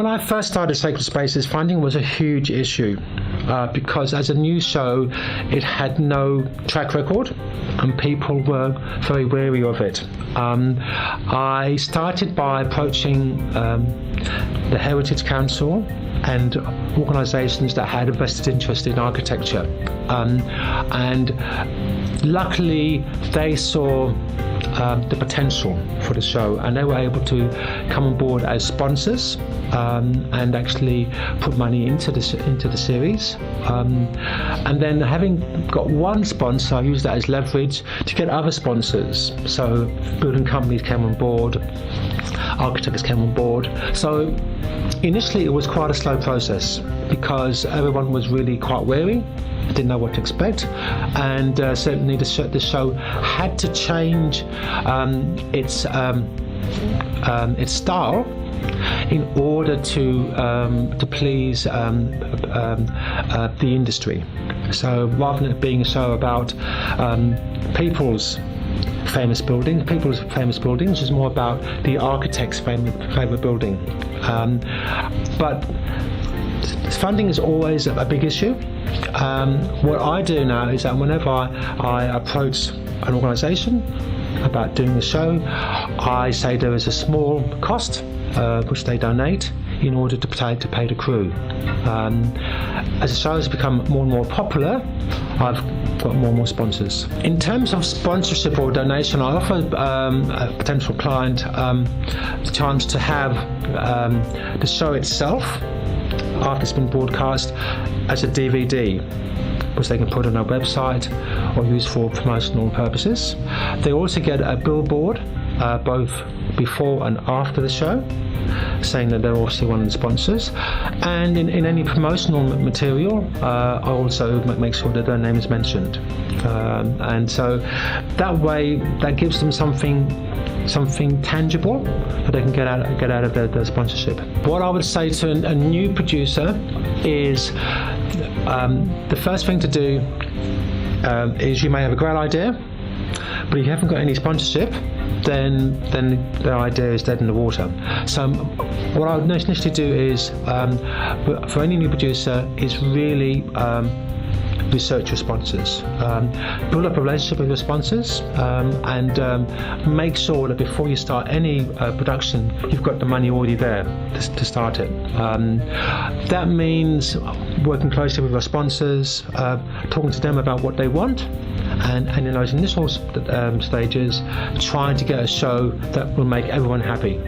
When I first started Sacred Spaces, funding was a huge issue because as a new show, it had no track record and people were very wary of it. I started by approaching the Heritage Council and organisations that had a vested interest in architecture. And luckily, they saw the potential for the show, and they were able to come on board as sponsors and actually put money into the series. And then, having got one sponsor, I used that as leverage to get other sponsors. So building companies came on board, architects came on board. So initially, it was quite a slow process because everyone was really quite wary. Didn't know what to expect, and certainly the show had to change its style in order to please the industry. So rather than it being a show about people's famous buildings, is more about the architect's favorite building. But funding is always a big issue. What I do now is that whenever I approach an organisation about doing a show, I say there is a small cost which they donate in order to pay the crew. As the show has become more and more popular, I've got more and more sponsors. In terms of sponsorship or donation, I offer a potential client the chance to have the show itself, after it's been broadcast, as a DVD, which they can put on our website or use for promotional purposes. They also get a billboard both before and after the show, saying that they're also one of the sponsors. And in any promotional material, I also make sure that their name is mentioned. And so that way, that gives them something tangible that they can get out of their sponsorship. What I would say to a new producer is the first thing to do is you may have a great idea, but if you haven't got any sponsorship, then the idea is dead in the water. So what I would initially do is, for any new producer, is really research your sponsors, build up a relationship with your sponsors, and make sure that before you start any production, you've got the money already there to start it. That means working closely with your sponsors, talking to them about what they want, and in those initial stages, trying to get a show that will make everyone happy.